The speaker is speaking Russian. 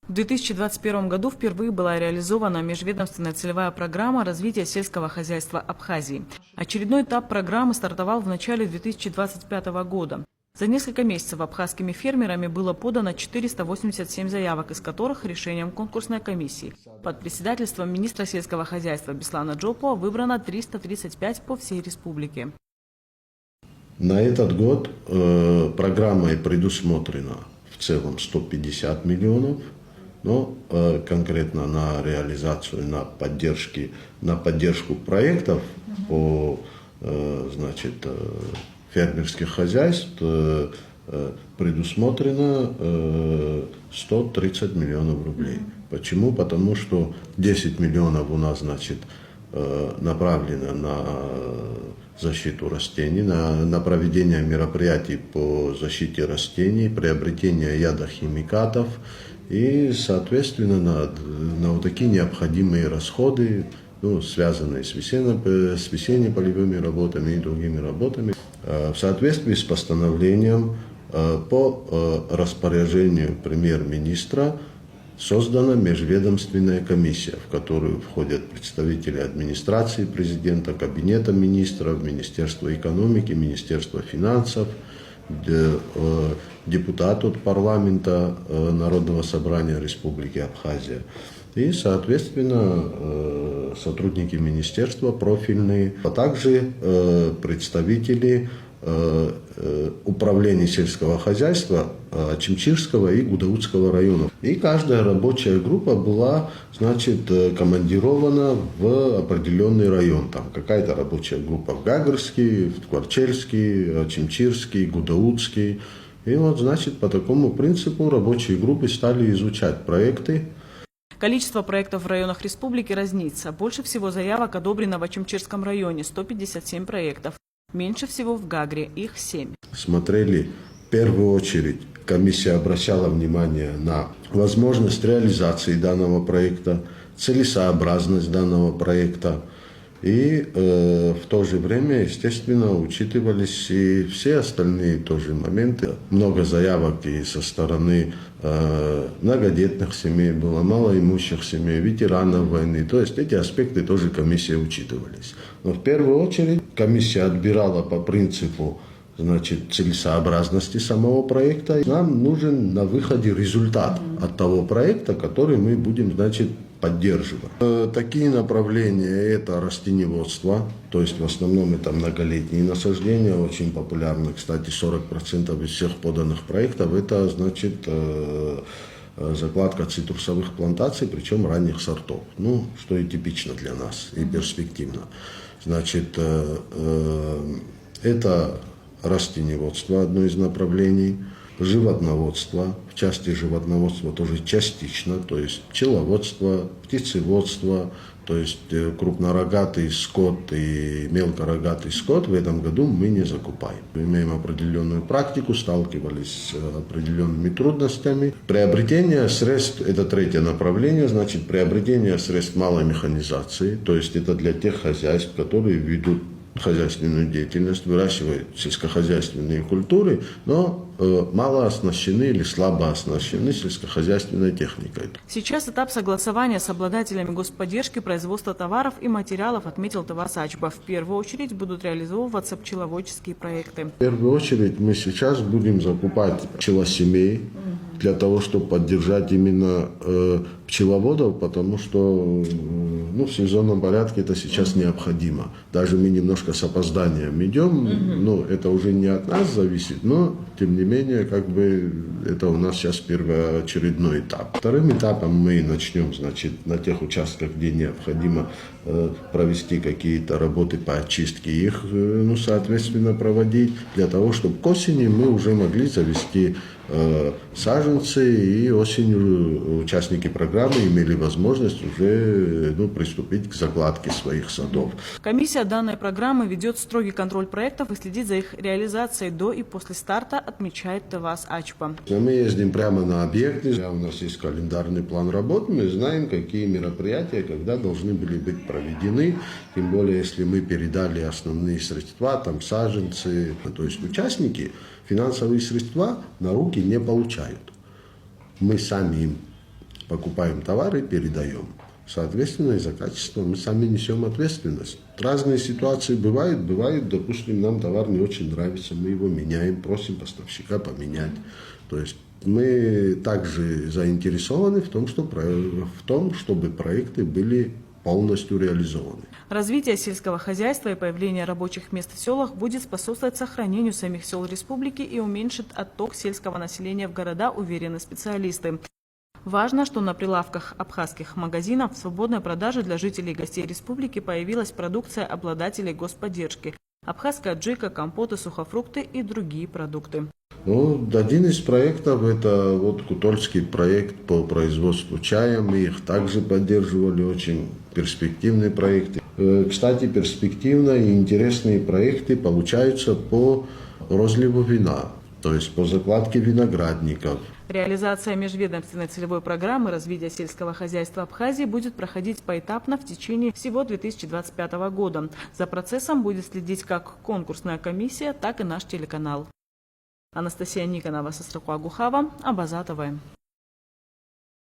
В 2021 году впервые была реализована межведомственная целевая программа развития сельского хозяйства Абхазии. Очередной этап программы стартовал в начале 2025 года. За несколько месяцев абхазскими фермерами было подано 487 заявок, из которых решением конкурсной комиссии под председательством министра сельского хозяйства Беслана Джопова выбрано 335 по всей республике. На этот год программой предусмотрено в целом 150 миллионов, но конкретно на реализацию, на поддержку проектов по фермерских хозяйств предусмотрено 130 миллионов рублей. Почему? Потому что 10 миллионов у нас направлено на защиту растений, на проведение мероприятий по защите растений, приобретение ядохимикатов и, соответственно, на вот такие необходимые расходы, связанные с весенне-полевыми работами и другими работами. В соответствии с постановлением по распоряжению премьер-министра создана межведомственная комиссия, в которую входят представители администрации президента, кабинета министров, Министерства экономики, Министерства финансов, депутат от парламента Народного собрания Республики Абхазия и, соответственно, сотрудники министерства профильные, а также представители управления сельского хозяйства Очимчирского и Гудаутского районов. И каждая рабочая группа была, командирована в определенный район. Там какая-то рабочая группа в Гагрский, в Ткварчельский, Очимчирский, Гудаутский. И по такому принципу рабочие группы стали изучать проекты. Количество проектов в районах республики разнится. Больше всего заявок одобрено в Очимчирском районе – 157 проектов. Меньше всего в Гагре – их 7. Смотрели, в первую очередь, комиссия обращала внимание на возможность реализации данного проекта, целесообразность данного проекта. И в то же время, естественно, учитывались и все остальные тоже моменты. Много заявок и со стороны многодетных семей было, малоимущих семей, ветеранов войны. То есть эти аспекты тоже комиссия учитывались. Но в первую очередь комиссия отбирала по принципу целесообразности самого проекта. Нам нужен на выходе результат от того проекта, который мы будем, поддерживать. Такие направления – это растениеводство, то есть в основном это многолетние насаждения, очень популярны. Кстати, 40% из всех поданных проектов – это, закладка цитрусовых плантаций, причем ранних сортов, что и типично для нас, и перспективно. Это растениеводство, одно из направлений, животноводство, в части животноводства тоже частично, то есть пчеловодство, птицеводство, то есть крупнорогатый скот и мелкорогатый скот в этом году мы не закупаем. Мы имеем определенную практику, сталкивались с определенными трудностями. Приобретение средств, это третье направление, приобретение средств малой механизации, то есть это для тех хозяйств, которые ведут хозяйственную деятельность, выращивают сельскохозяйственные культуры, но мало оснащены или слабо оснащены сельскохозяйственной техникой. Сейчас этап согласования с обладателями господдержки производства товаров и материалов, отметил Тывас Ачба. В первую очередь будут реализовываться пчеловодческие проекты. В первую очередь мы сейчас будем закупать пчелосемей для того, чтобы поддержать именно пчеловодов, потому что в сезонном порядке это сейчас необходимо. Даже мы немножко с опозданием идем, это уже не от нас зависит, но тем не менее, это у нас сейчас первоочередной этап. Вторым этапом мы начнем, на тех участках, где необходимо провести какие-то работы по очистке, их, соответственно, проводить, для того, чтобы к осени мы уже могли завести саженцы, и осенью участники программы имели возможность уже приступить к закладке своих садов. Комиссия данной программы ведет строгий контроль проектов и следит за их реализацией до и после старта, отмечает Тывас Ачба. Мы ездим прямо на объекты, у нас есть календарный план работ, мы знаем, какие мероприятия, когда должны были быть проведены, тем более, если мы передали основные средства, саженцы, то есть участники финансовые средства на руки не получают. Мы сами им покупаем товары и передаем. Соответственно, и за качество мы сами несем ответственность. Разные ситуации бывают, допустим, нам товар не очень нравится, мы его меняем, просим поставщика поменять. То есть мы также заинтересованы в том, чтобы проекты были полностью реализованы. Развитие сельского хозяйства и появление рабочих мест в селах будет способствовать сохранению самих сел республики и уменьшит отток сельского населения в города, уверены специалисты. Важно, что на прилавках абхазских магазинов в свободной продаже для жителей и гостей республики появилась продукция обладателей господдержки – абхазская аджика, компоты, сухофрукты и другие продукты. Один из проектов – это Кутольский проект по производству чая. Мы их также поддерживали, очень перспективные проекты. Кстати, перспективные и интересные проекты получаются по розливу вина, то есть по закладке виноградников. Реализация межведомственной целевой программы развития сельского хозяйства Абхазии будет проходить поэтапно в течение всего 2025 года. За процессом будет следить как конкурсная комиссия, так и наш телеканал. Анастасия Никонова, Сасракуа Гухава, Абаза ТВ.